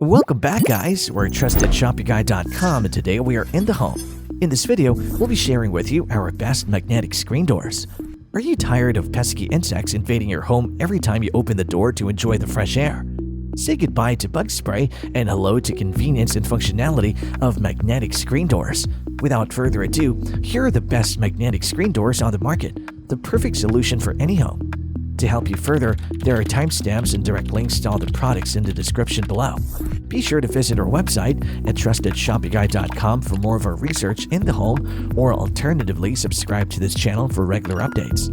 Welcome back, guys. We're TrustedShoppingGuide.com, and today we are in the home. In this video, we'll be sharing with you our best magnetic screen doors. Are you tired of pesky insects invading your home every time you open the door to enjoy the fresh air? Say goodbye to bug spray and hello to convenience and functionality of magnetic screen doors. Without further ado, here are the best magnetic screen doors on the market, the perfect solution for any home. To help you further, there are timestamps and direct links to all the products in the description below. Be sure to visit our website at TrustedShoppingGuide.com for more of our research in the home, or alternatively subscribe to this channel for regular updates.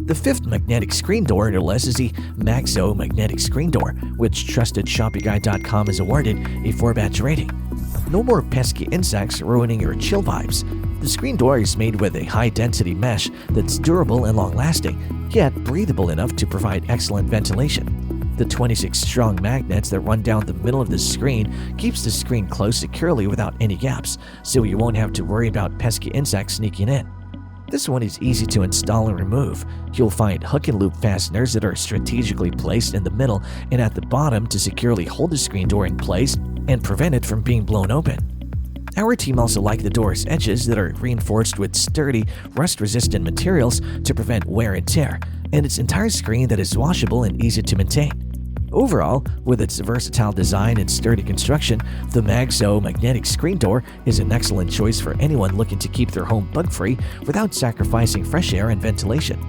The fifth magnetic screen door in our list is the MAGZO magnetic screen door, which TrustedShoppingGuide.com has awarded a 4-batch rating. No more pesky insects ruining your chill vibes. The screen door is made with a high-density mesh that's durable and long-lasting, yet breathable enough to provide excellent ventilation. The 26-strong magnets that run down the middle of the screen keeps the screen closed securely without any gaps, so you won't have to worry about pesky insects sneaking in. This one is easy to install and remove. You'll find hook and loop fasteners that are strategically placed in the middle and at the bottom to securely hold the screen door in place and prevent it from being blown open. Our team also likes the door's edges that are reinforced with sturdy, rust-resistant materials to prevent wear and tear, and its entire screen that is washable and easy to maintain. Overall, with its versatile design and sturdy construction, the MAGZO magnetic screen door is an excellent choice for anyone looking to keep their home bug-free without sacrificing fresh air and ventilation.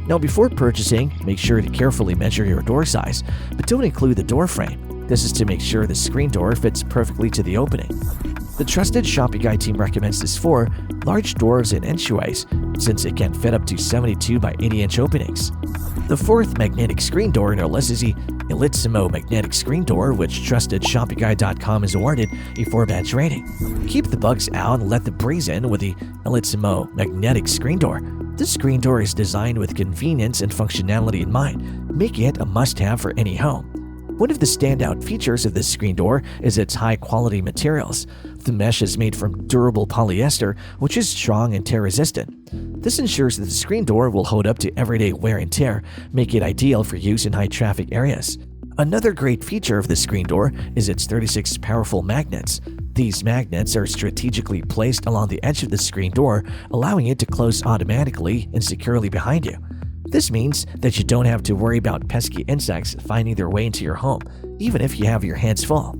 Now, before purchasing, make sure to carefully measure your door size, but don't include the door frame. This is to make sure the screen door fits perfectly to the opening. The Trusted Shopping Guide team recommends this for large doors and entryways, since it can fit up to 72 by 80-inch openings. The fourth magnetic screen door in our list is the Elytsemoh magnetic screen door, which TrustedShoppingGuide.com has awarded a 4-batch rating. Keep the bugs out and let the breeze in with the Elytsemoh magnetic screen door. This screen door is designed with convenience and functionality in mind, making it a must-have for any home. One of the standout features of this screen door is its high-quality materials. The mesh is made from durable polyester, which is strong and tear-resistant. This ensures that the screen door will hold up to everyday wear and tear, making it ideal for use in high-traffic areas. Another great feature of the screen door is its 36 powerful magnets. These magnets are strategically placed along the edge of the screen door, allowing it to close automatically and securely behind you. This means that you don't have to worry about pesky insects finding their way into your home, even if you have your hands full.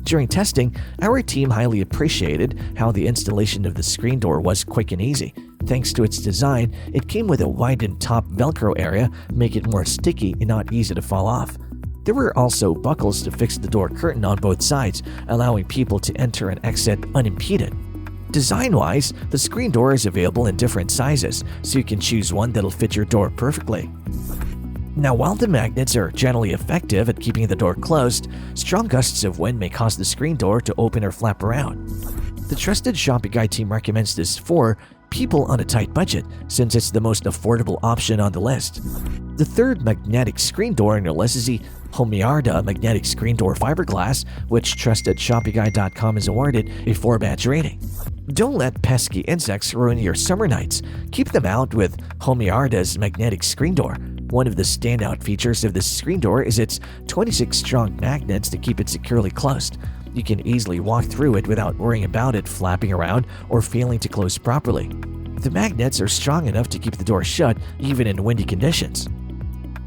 During testing, our team highly appreciated how the installation of the screen door was quick and easy. Thanks to its design, it came with a widened top Velcro area, making it more sticky and not easy to fall off. There were also buckles to fix the door curtain on both sides, allowing people to enter and exit unimpeded. Design-wise, the screen door is available in different sizes, so you can choose one that'll fit your door perfectly. Now, while the magnets are generally effective at keeping the door closed, strong gusts of wind may cause the screen door to open or flap around. The Trusted Shopping Guide team recommends this for people on a tight budget, since it's the most affordable option on the list. The third magnetic screen door on your list is the Homearda magnetic screen door fiberglass, which TrustedShoppingGuide.com has awarded a 4-batch rating. Don't let pesky insects ruin your summer nights. Keep them out with Homearda's magnetic screen door. One of the standout features of this screen door is its 26 strong magnets to keep it securely closed. You can easily walk through it without worrying about it flapping around or failing to close properly. The magnets are strong enough to keep the door shut even in windy conditions.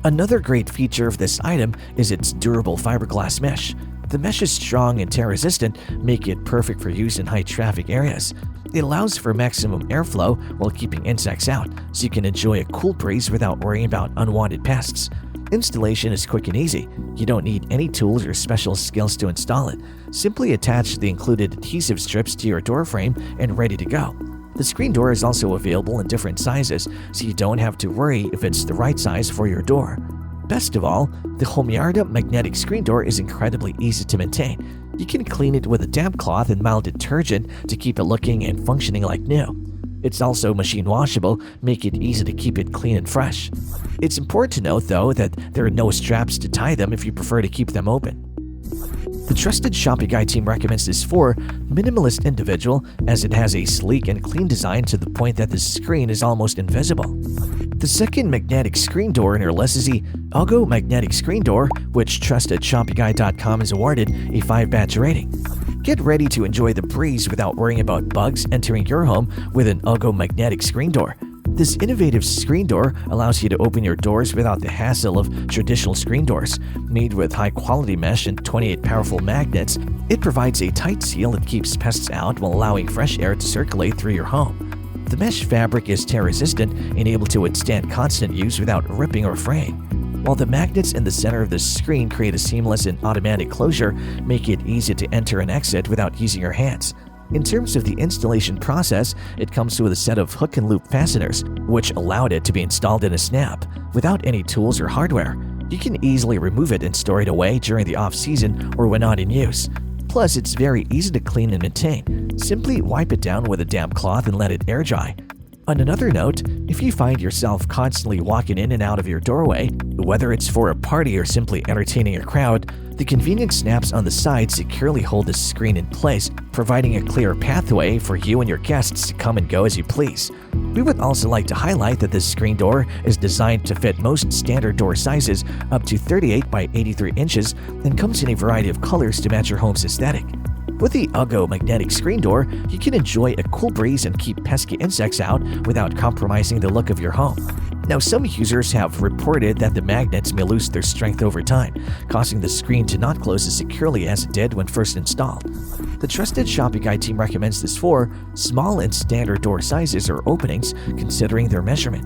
Another great feature of this item is its durable fiberglass mesh. The mesh is strong and tear-resistant, making it perfect for use in high-traffic areas. It allows for maximum airflow while keeping insects out, so you can enjoy a cool breeze without worrying about unwanted pests. Installation is quick and easy. You don't need any tools or special skills to install it. Simply attach the included adhesive strips to your door frame and ready to go. The screen door is also available in different sizes, so you don't have to worry if it's the right size for your door. Best of all, the Homearda magnetic screen door is incredibly easy to maintain. You can clean it with a damp cloth and mild detergent to keep it looking and functioning like new. It's also machine washable, making it easy to keep it clean and fresh. It's important to note, though, that there are no straps to tie them if you prefer to keep them open. The Trusted Shopping Guide team recommends this for minimalist individual, as it has a sleek and clean design to the point that the screen is almost invisible. The second magnetic screen door in our list is the AUGO magnetic screen door, which TrustedShoppingGuide.com has awarded a 5-batch rating. Get ready to enjoy the breeze without worrying about bugs entering your home with an AUGO magnetic screen door. This innovative screen door allows you to open your doors without the hassle of traditional screen doors. Made with high-quality mesh and 28 powerful magnets, it provides a tight seal that keeps pests out while allowing fresh air to circulate through your home. The mesh fabric is tear-resistant and able to withstand constant use without ripping or fraying, while the magnets in the center of the screen create a seamless and automatic closure, making it easy to enter and exit without using your hands. In terms of the installation process, it comes with a set of hook and loop fasteners, which allowed it to be installed in a snap, without any tools or hardware. You can easily remove it and store it away during the off-season or when not in use. Plus, it's very easy to clean and maintain. Simply wipe it down with a damp cloth and let it air dry. On another note, if you find yourself constantly walking in and out of your doorway, whether it's for a party or simply entertaining a crowd, the convenient snaps on the side securely hold the screen in place, providing a clear pathway for you and your guests to come and go as you please. We would also like to highlight that this screen door is designed to fit most standard door sizes up to 38 by 83 inches and comes in a variety of colors to match your home's aesthetic. With the AUGO magnetic screen door, you can enjoy a cool breeze and keep pesky insects out without compromising the look of your home. Now, some users have reported that the magnets may lose their strength over time, causing the screen to not close as securely as it did when first installed. The Trusted Shopping Guide team recommends this for small and standard door sizes or openings, considering their measurement.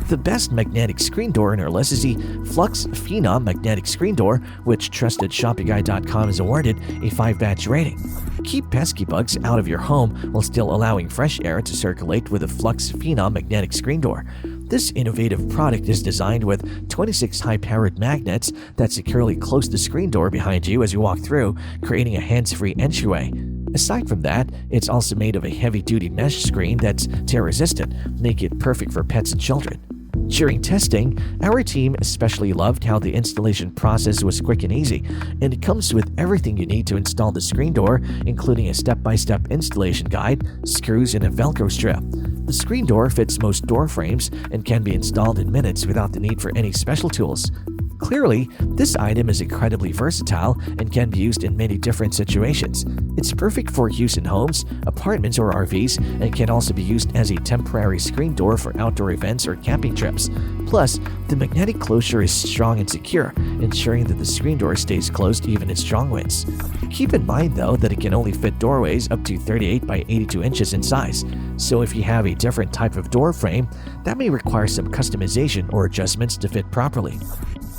The best magnetic screen door in our list is the Flux Phenom magnetic screen door, which TrustedShoppingGuide.com has awarded a 5-batch rating. Keep pesky bugs out of your home while still allowing fresh air to circulate with the Flux Phenom magnetic screen door. This innovative product is designed with 26 high-powered magnets that securely close the screen door behind you as you walk through, creating a hands-free entryway. Aside from that, it's also made of a heavy-duty mesh screen that's tear-resistant, making it perfect for pets and children. During testing, our team especially loved how the installation process was quick and easy, and it comes with everything you need to install the screen door, including a step-by-step installation guide, screws, and a Velcro strip. The screen door fits most door frames and can be installed in minutes without the need for any special tools. Clearly, this item is incredibly versatile and can be used in many different situations. It's perfect for use in homes, apartments, or RVs, and can also be used as a temporary screen door for outdoor events or camping trips. Plus, the magnetic closure is strong and secure, ensuring that the screen door stays closed even in strong winds. Keep in mind, though, that it can only fit doorways up to 38 by 82 inches in size, so if you have a different type of door frame, that may require some customization or adjustments to fit properly.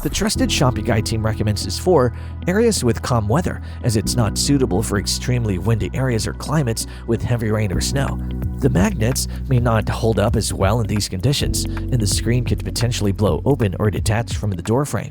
The Trusted Shopping Guide team recommends this for areas with calm weather, as it's not suitable for extremely windy areas or climates with heavy rain or snow. The magnets may not hold up as well in these conditions, and the screen could potentially blow open or detach from the doorframe.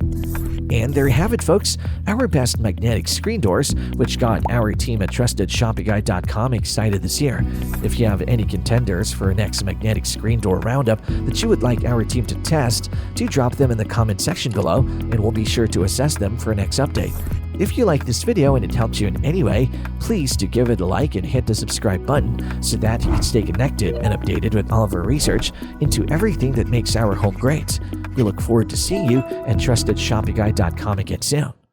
And there you have it, folks, our best magnetic screen doors, which got our team at TrustedShoppingGuide.com excited this year. If you have any contenders for our next magnetic screen door roundup that you would like our team to test, do drop them in the comment section below, and we'll be sure to assess them for our next update. If you like this video and it helped you in any way, please do give it a like and hit the subscribe button so that you can stay connected and updated with all of our research into everything that makes our home great. We look forward to seeing you at TrustedShoppingGuide.com again soon.